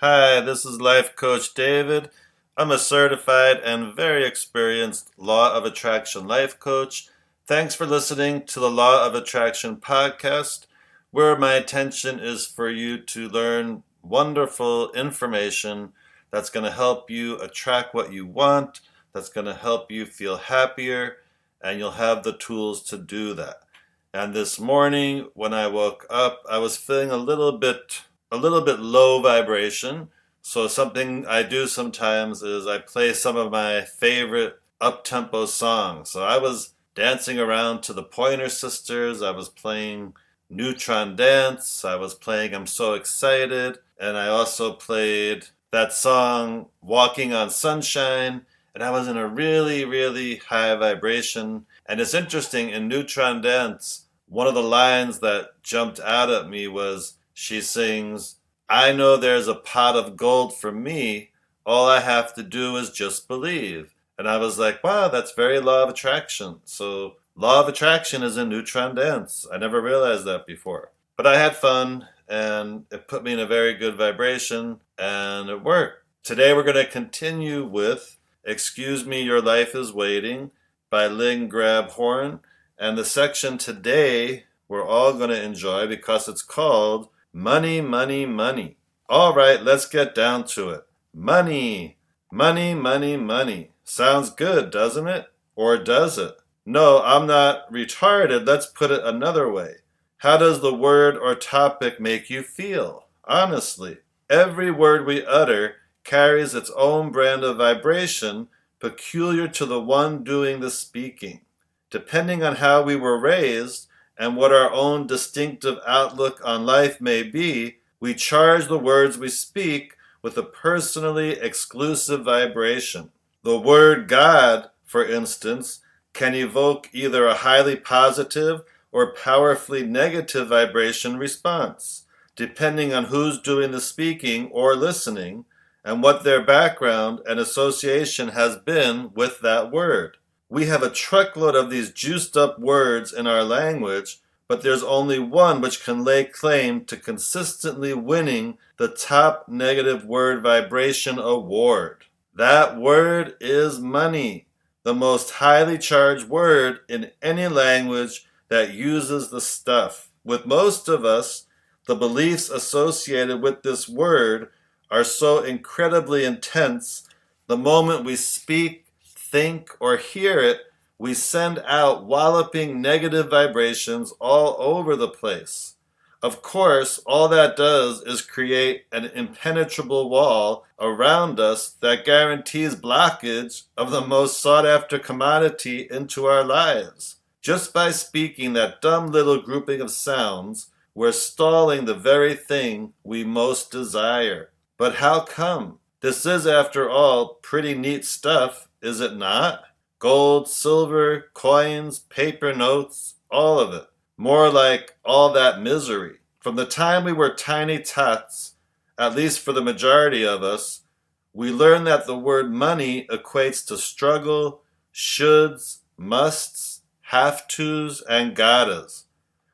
Hi, this is Life Coach David. I'm a certified and very experienced Law of Attraction life coach. Thanks for listening to the Law of Attraction podcast, where my intention is for you to learn wonderful information that's going to help you attract what you want, that's going to help you feel happier, and you'll have the tools to do that. And this morning, when I woke up, I was feeling a little bit low vibration. So something I do sometimes is I play some of my favorite up-tempo songs. So I was dancing around to the Pointer Sisters. I was playing Neutron Dance. I was playing I'm So Excited. And I also played that song Walking on Sunshine. And I was in a really, really high vibration. And it's interesting, in Neutron Dance, one of the lines that jumped out at me was she sings, I know there's a pot of gold for me. All I have to do is just believe. And I was like, wow, that's very law of attraction. So law of attraction is in Neutron Dance. I never realized that before. But I had fun and it put me in a very good vibration and it worked. Today we're going to continue with Excuse Me, Your Life is Waiting by Lynn Grab Horn. And the section today we're all going to enjoy because it's called Money, Money, Money. All right, let's get down to it. Money, money, money, money. Sounds good, doesn't it? Or does it? No, I'm not retarded. Let's put it another way. How does the word or topic make you feel? Honestly, every word we utter carries its own brand of vibration peculiar to the one doing the speaking. Depending on how we were raised and what our own distinctive outlook on life may be, we charge the words we speak with a personally exclusive vibration. The word God, for instance, can evoke either a highly positive or powerfully negative vibration response, depending on who's doing the speaking or listening and what their background and association has been with that word. We have a truckload of these juiced up words in our language, but there's only one which can lay claim to consistently winning the top negative word vibration award. That word is money, the most highly charged word in any language that uses the stuff. With most of us, the beliefs associated with this word are so incredibly intense, the moment we speak, think, or hear it, we send out walloping negative vibrations all over the place. Of course, all that does is create an impenetrable wall around us that guarantees blockage of the most sought-after commodity into our lives. Just by speaking that dumb little grouping of sounds, we're stalling the very thing we most desire. But how come? This is, after all, pretty neat stuff, is it not? Gold, silver, coins, paper notes, all of it. More like all that misery. From the time we were tiny tots, at least for the majority of us, we learned that the word money equates to struggle, shoulds, musts, have-tos, and gottas.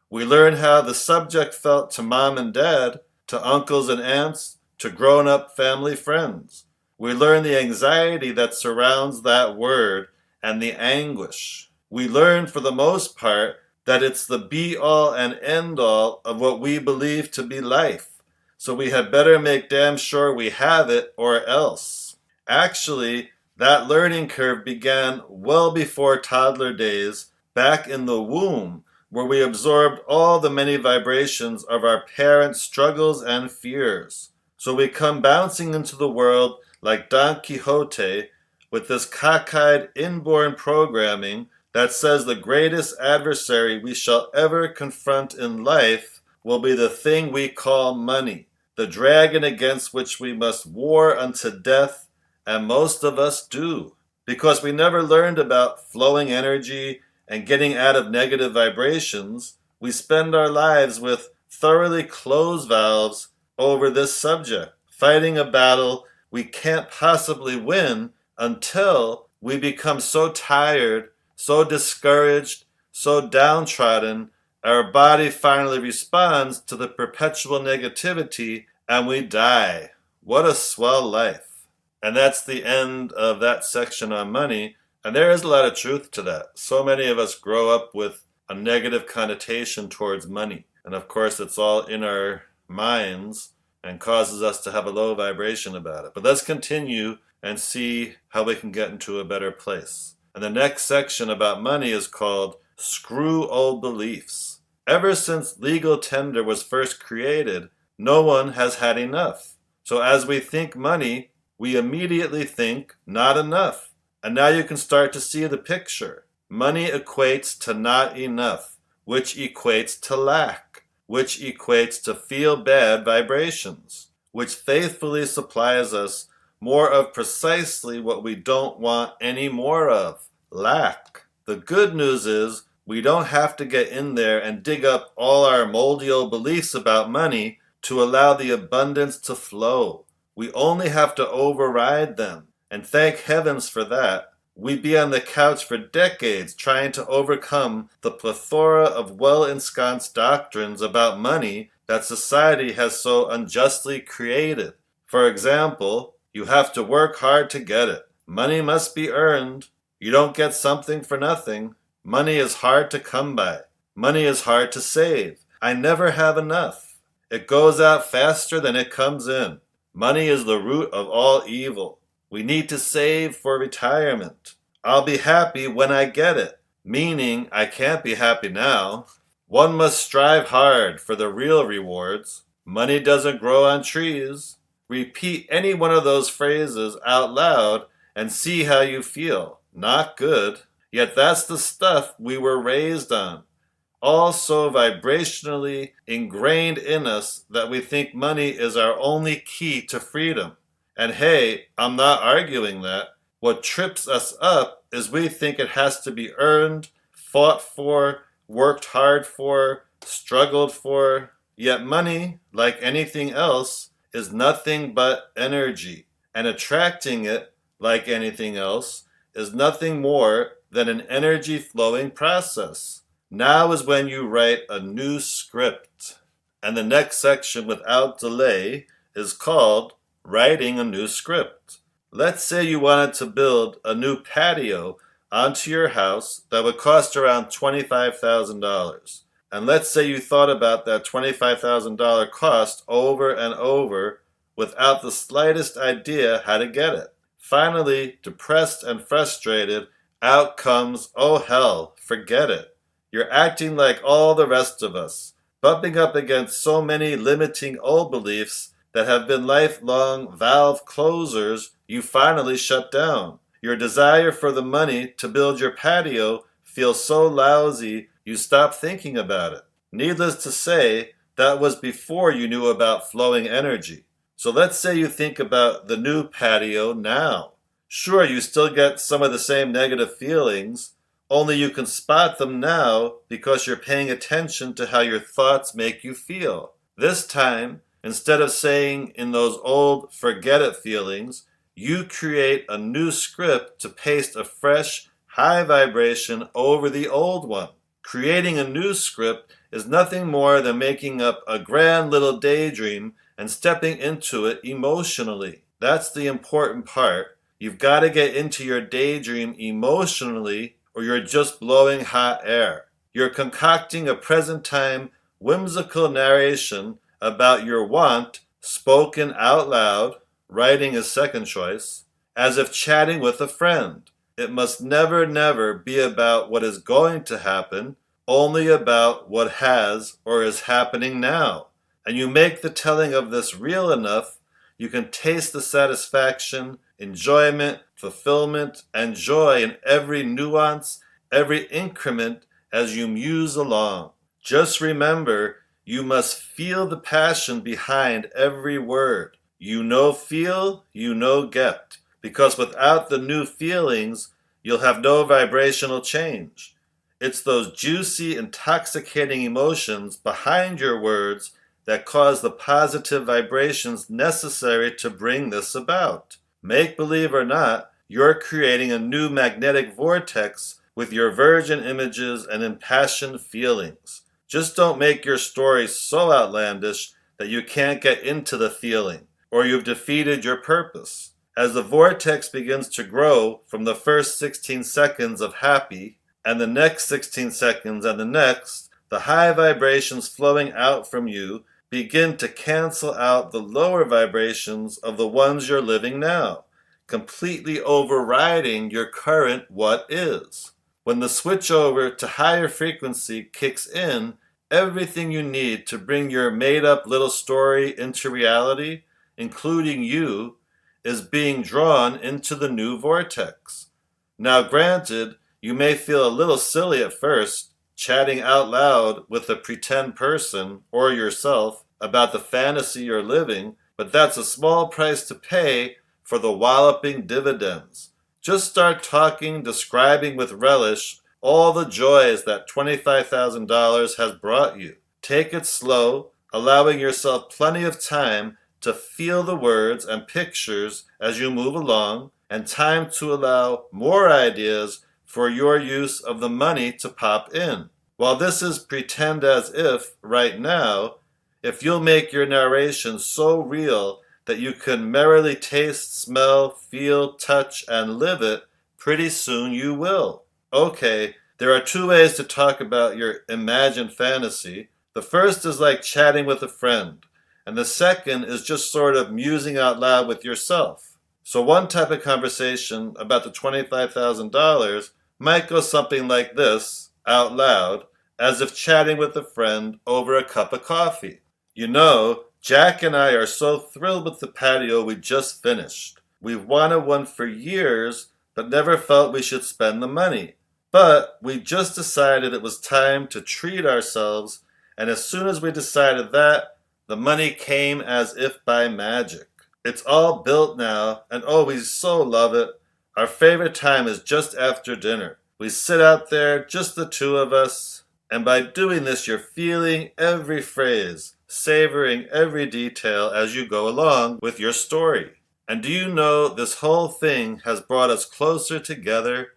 We learn how the subject felt to mom and dad, to uncles and aunts, to grown-up family friends. We learn the anxiety that surrounds that word and the anguish. We learn, for the most part, that it's the be-all and end-all of what we believe to be life. So we had better make damn sure we have it or else. Actually, that learning curve began well before toddler days, back in the womb, where we absorbed all the many vibrations of our parents' struggles and fears. So we come bouncing into the world like Don Quixote with this cockeyed inborn programming that says the greatest adversary we shall ever confront in life will be the thing we call money, the dragon against which we must war unto death, and most of us do, because we never learned about flowing energy and getting out of negative vibrations. We spend our lives with thoroughly closed valves over this subject, fighting a battle we can't possibly win until we become so tired, so discouraged, so downtrodden, our body finally responds to the perpetual negativity and we die. What a swell life. And that's the end of that section on money. And there is a lot of truth to that. So many of us grow up with a negative connotation towards money. And of course, it's all in our minds and causes us to have a low vibration about it. But let's continue and see how we can get into a better place. And the next section about money is called Screw Old Beliefs. Ever since legal tender was first created, no one has had enough. So as we think money, we immediately think not enough. And now you can start to see the picture. Money equates to not enough, which equates to lack, which equates to feel bad vibrations, which faithfully supplies us more of precisely what we don't want any more of, lack. The good news is we don't have to get in there and dig up all our moldy old beliefs about money to allow the abundance to flow. We only have to override them. And thank heavens for that. We'd be on the couch for decades trying to overcome the plethora of well-ensconced doctrines about money that society has so unjustly created. For example, you have to work hard to get it. Money must be earned. You don't get something for nothing. Money is hard to come by. Money is hard to save. I never have enough. It goes out faster than it comes in. Money is the root of all evil. We need to save for retirement. I'll be happy when I get it, meaning I can't be happy now. One must strive hard for the real rewards. Money doesn't grow on trees. Repeat any one of those phrases out loud and see how you feel. Not good. Yet that's the stuff we were raised on. All so vibrationally ingrained in us that we think money is our only key to freedom. And hey, I'm not arguing that. What trips us up is we think it has to be earned, fought for, worked hard for, struggled for. Yet money, like anything else, is nothing but energy. And attracting it, like anything else, is nothing more than an energy flowing process. Now is when you write a new script. And the next section, without delay, is called Writing a New Script. Let's say you wanted to build a new patio onto your house that would cost around $25,000. And let's say you thought about that $25,000 cost over and over without the slightest idea how to get it. Finally, depressed and frustrated, out comes, oh hell, forget it. You're acting like all the rest of us, bumping up against so many limiting old beliefs that have been lifelong valve closers you finally shut down. Your desire for the money to build your patio feels so lousy you stop thinking about it. Needless to say, that was before you knew about flowing energy. So let's say you think about the new patio now. Sure, you still get some of the same negative feelings, only you can spot them now because you're paying attention to how your thoughts make you feel. This time, instead of saying in those old forget it feelings, you create a new script to paste a fresh, high vibration over the old one. Creating a new script is nothing more than making up a grand little daydream and stepping into it emotionally. That's the important part. You've got to get into your daydream emotionally, or you're just blowing hot air. You're concocting a present-time, whimsical narration about your want, spoken out loud, writing is second choice, as if chatting with a friend. It must never, never be about what is going to happen, only about what has or is happening now. And you make the telling of this real enough, you can taste the satisfaction, enjoyment, fulfillment, and joy in every nuance, every increment as you muse along. Just remember, you must feel the passion behind every word. You know feel, you know get. Because without the new feelings, you'll have no vibrational change. It's those juicy, intoxicating emotions behind your words that cause the positive vibrations necessary to bring this about. Make believe or not, you're creating a new magnetic vortex with your virgin images and impassioned feelings. Just don't make your story so outlandish that you can't get into the feeling. or you've defeated your purpose. As the vortex begins to grow from the first 16 seconds of happy and the next 16 seconds and the next, the high vibrations flowing out from you begin to cancel out the lower vibrations of the ones you're living now, completely overriding your current what is. When the switch over to higher frequency kicks in, everything you need to bring your made-up little story into reality, including you, is being drawn into the new vortex. Now granted, you may feel a little silly at first, chatting out loud with a pretend person or yourself about the fantasy you're living, but that's a small price to pay for the walloping dividends. Just start talking, describing with relish all the joys that $25,000 has brought you. Take it slow, allowing yourself plenty of time to feel the words and pictures as you move along, and time to allow more ideas for your use of the money to pop in. While this is pretend as if right now, if you'll make your narration so real that you can merrily taste, smell, feel, touch, and live it, pretty soon you will. Okay, there are two ways to talk about your imagined fantasy. The first is like chatting with a friend, and the second is just sort of musing out loud with yourself. So one type of conversation about the $25,000 might go something like this, out loud, as if chatting with a friend over a cup of coffee. You know, Jack and I are so thrilled with the patio we just finished. We've wanted one for years, but never felt we should spend the money. But we just decided it was time to treat ourselves, and as soon as we decided that, the money came as if by magic. It's all built now, and oh, we so love it. Our favorite time is just after dinner. We sit out there, just the two of us, and by doing this you're feeling every phrase, savoring every detail as you go along with your story. And do you know this whole thing has brought us closer together?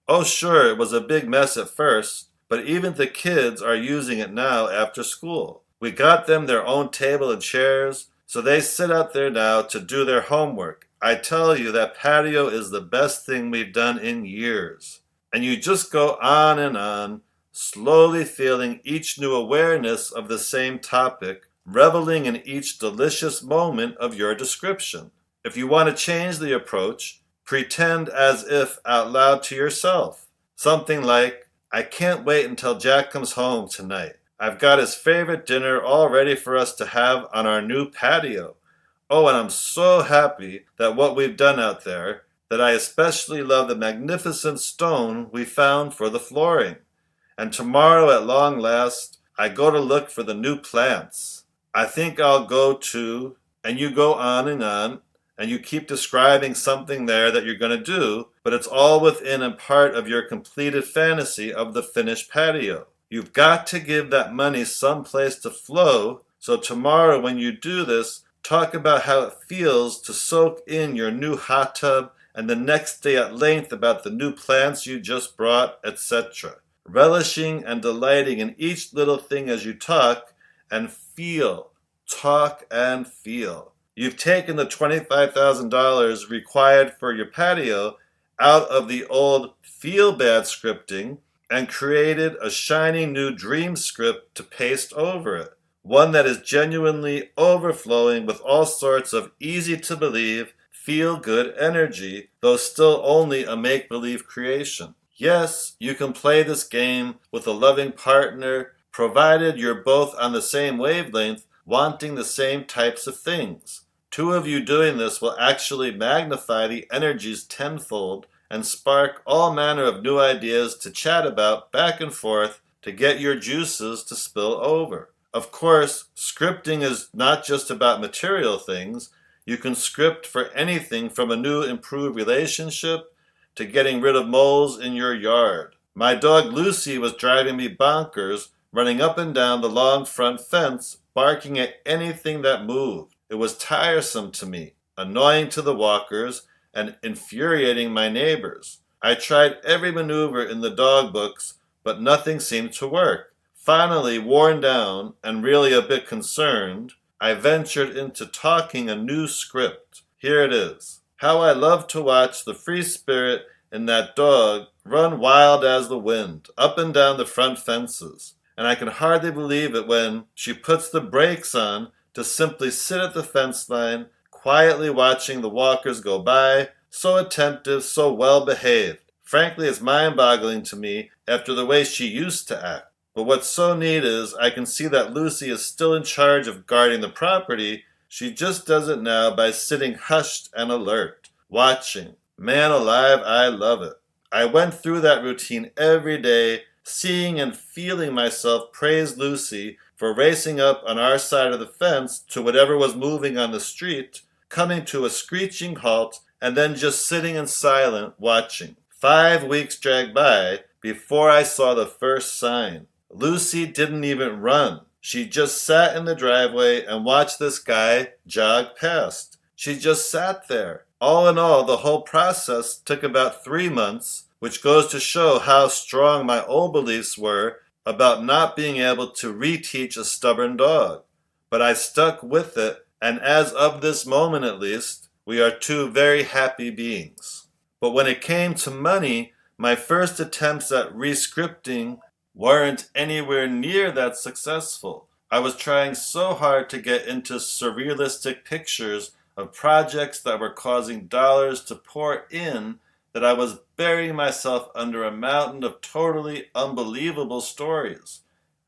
Oh sure, it was a big mess at first, but even the kids are using it now after school. We got them their own table and chairs, so they sit out there now to do their homework. I tell you, that patio is the best thing we've done in years. And you just go on and on, slowly feeling each new awareness of the same topic, reveling in each delicious moment of your description. If you want to change the approach, pretend as if out loud to yourself. Something like, I can't wait until Jack comes home tonight. I've got his favorite dinner all ready for us to have on our new patio. Oh, and I'm so happy that what we've done out there, that I especially love the magnificent stone we found for the flooring. And tomorrow at long last, I go to look for the new plants. I think I'll go to, and you go on, and you keep describing something there that you're going to do, but it's all within and part of your completed fantasy of the finished patio. You've got to give that money some place to flow, so tomorrow when you do this, talk about how it feels to soak in your new hot tub, and the next day at length about the new plants you just brought, etc. Relishing and delighting in each little thing as you talk and feel. Talk and feel. You've taken the $25,000 required for your patio out of the old feel-bad scripting and created a shiny new dream script to paste over it. One that is genuinely overflowing with all sorts of easy-to-believe, feel-good energy, though still only a make-believe creation. Yes, you can play this game with a loving partner, provided you're both on the same wavelength, wanting the same types of things. Two of you doing this will actually magnify the energies tenfold and spark all manner of new ideas to chat about back and forth to get your juices to spill over. Of course, scripting is not just about material things. You can script for anything from a new improved relationship to getting rid of moles in your yard. My dog Lucy was driving me bonkers, running up and down the long front fence, barking at anything that moved. It was tiresome to me, annoying to the walkers, and infuriating my neighbors. I tried every maneuver in the dog books, but nothing seemed to work. Finally, worn down and really a bit concerned, I ventured into talking a new script. Here it is. How I love to watch the free spirit in that dog run wild as the wind, up and down the front fences. And I can hardly believe it when she puts the brakes on to simply sit at the fence line, quietly watching the walkers go by, so attentive, so well behaved. Frankly, it's mind-boggling to me after the way she used to act. But what's so neat is I can see that Lucy is still in charge of guarding the property. She just does it now by sitting hushed and alert, watching. Man alive, I love it. I went through that routine every day, seeing and feeling myself praise Lucy for racing up on our side of the fence to whatever was moving on the street, coming to a screeching halt, and then just sitting in silence watching. 5 weeks dragged by before I saw the first sign. Lucy didn't even run. She just sat in the driveway and watched this guy jog past. She just sat there. All in all, the whole process took about 3 months, which goes to show how strong my old beliefs were about not being able to reteach a stubborn dog. But I stuck with it, and as of this moment at least, we are two very happy beings. But when it came to money, my first attempts at re-scripting weren't anywhere near that successful. I was trying so hard to get into surrealistic pictures of projects that were causing dollars to pour in that I was burying myself under a mountain of totally unbelievable stories.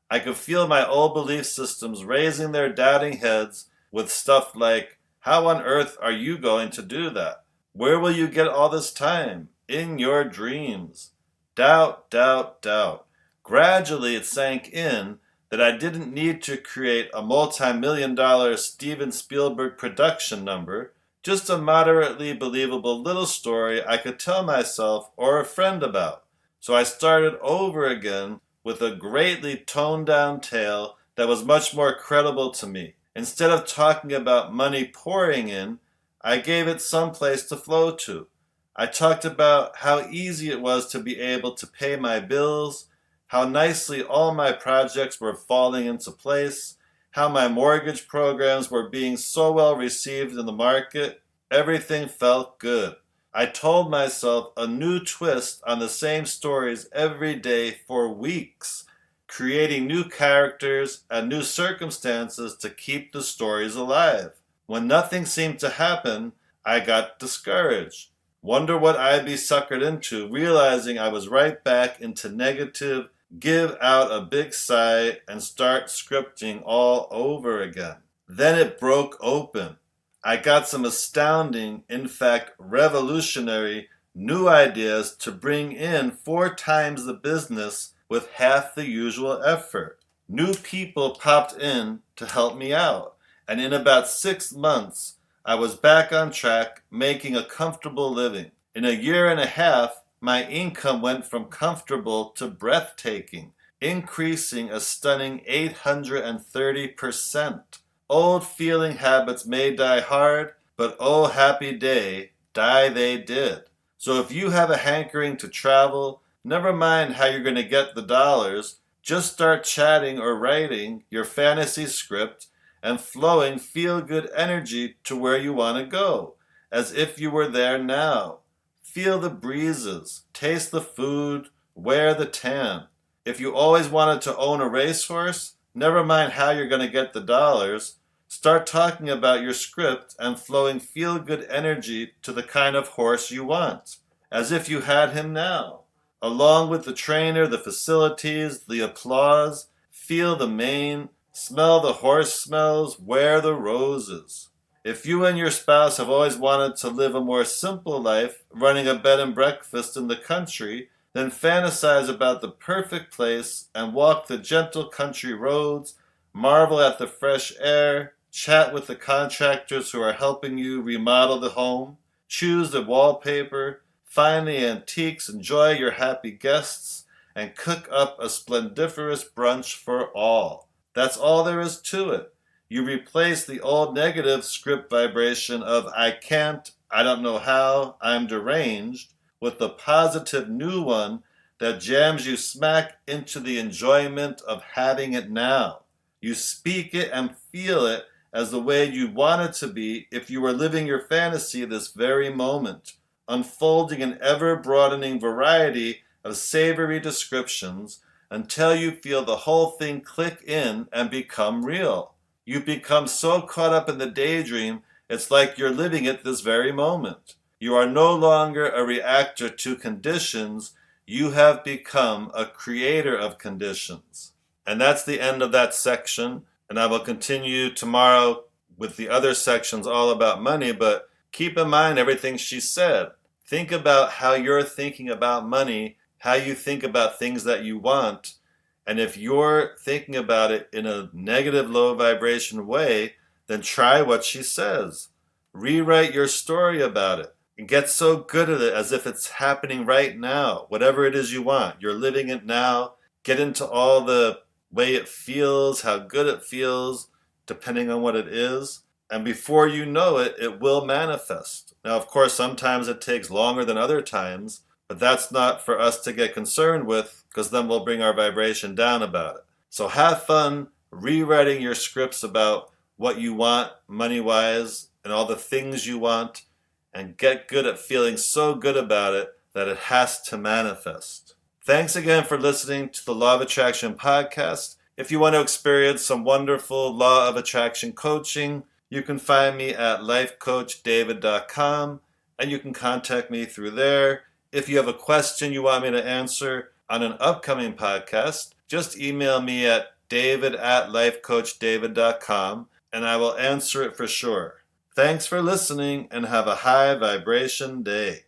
I could feel my old belief systems raising their doubting heads with stuff like, how on earth are you going to do that? Where will you get all this time? In your dreams. Doubt, doubt, doubt. Gradually it sank in that I didn't need to create a multi-million-dollar Steven Spielberg production number, just a moderately believable little story I could tell myself or a friend about. So I started over again with a greatly toned-down tale that was much more credible to me. Instead of talking about money pouring in, I gave it some place to flow to. I talked about how easy it was to be able to pay my bills, how nicely all my projects were falling into place, how my mortgage programs were being so well received in the market. Everything felt good. I told myself a new twist on the same stories every day for weeks, creating new characters and new circumstances to keep the stories alive. When nothing seemed to happen, I got discouraged. Wonder what I'd be suckered into, realizing I was right back into negative, give out a big sigh, and start scripting all over again. Then it broke open. I got some astounding, in fact revolutionary, new ideas to bring in 4 times the business with half the usual effort. New people popped in to help me out, and in about 6 months, I was back on track, making a comfortable living. In a year and a half, my income went from comfortable to breathtaking, increasing a stunning 830%. Old feeling habits may die hard, but oh happy day, die they did. So if you have a hankering to travel, never mind how you're going to get the dollars, just start chatting or writing your fantasy script and flowing feel-good energy to where you want to go, as if you were there now. Feel the breezes, taste the food, wear the tan. If you always wanted to own a racehorse, never mind how you're going to get the dollars. Start talking about your script and flowing feel-good energy to the kind of horse you want, as if you had him now. Along with the trainer, the facilities, the applause, feel the mane, smell the horse smells, wear the roses. If you and your spouse have always wanted to live a more simple life, running a bed and breakfast in the country, then fantasize about the perfect place and walk the gentle country roads, marvel at the fresh air, chat with the contractors who are helping you remodel the home, choose the wallpaper, find the antiques, enjoy your happy guests, and cook up a splendiferous brunch for all. That's all there is to it. You replace the old negative script vibration of I can't, I don't know how, I'm deranged, with the positive new one that jams you smack into the enjoyment of having it now. You speak it and feel it as the way you want it to be if you were living your fantasy this very moment, unfolding an ever-broadening variety of savory descriptions until you feel the whole thing click in and become real. You become so caught up in the daydream, it's like you're living it this very moment. You are no longer a reactor to conditions. You have become a creator of conditions. And that's the end of that section. And I will continue tomorrow with the other sections all about money, but keep in mind everything she said. Think about how you're thinking about money, how you think about things that you want. And if you're thinking about it in a negative, low vibration way, then try what she says. Rewrite your story about it and get so good at it as if it's happening right now. Whatever it is you want, you're living it now. Get into all the way it feels, how good it feels, depending on what it is. And before you know it, it will manifest. Now, of course, sometimes it takes longer than other times, but that's not for us to get concerned with, because then we'll bring our vibration down about it. So have fun rewriting your scripts about what you want money-wise and all the things you want, and get good at feeling so good about it that it has to manifest. Thanks again for listening to the Law of Attraction podcast. If you want to experience some wonderful Law of Attraction coaching, you can find me at lifecoachdavid.com, and you can contact me through there. If you have a question you want me to answer on an upcoming podcast, just email me at david@lifecoachdavid.com, and I will answer it for sure. Thanks for listening, and have a high vibration day.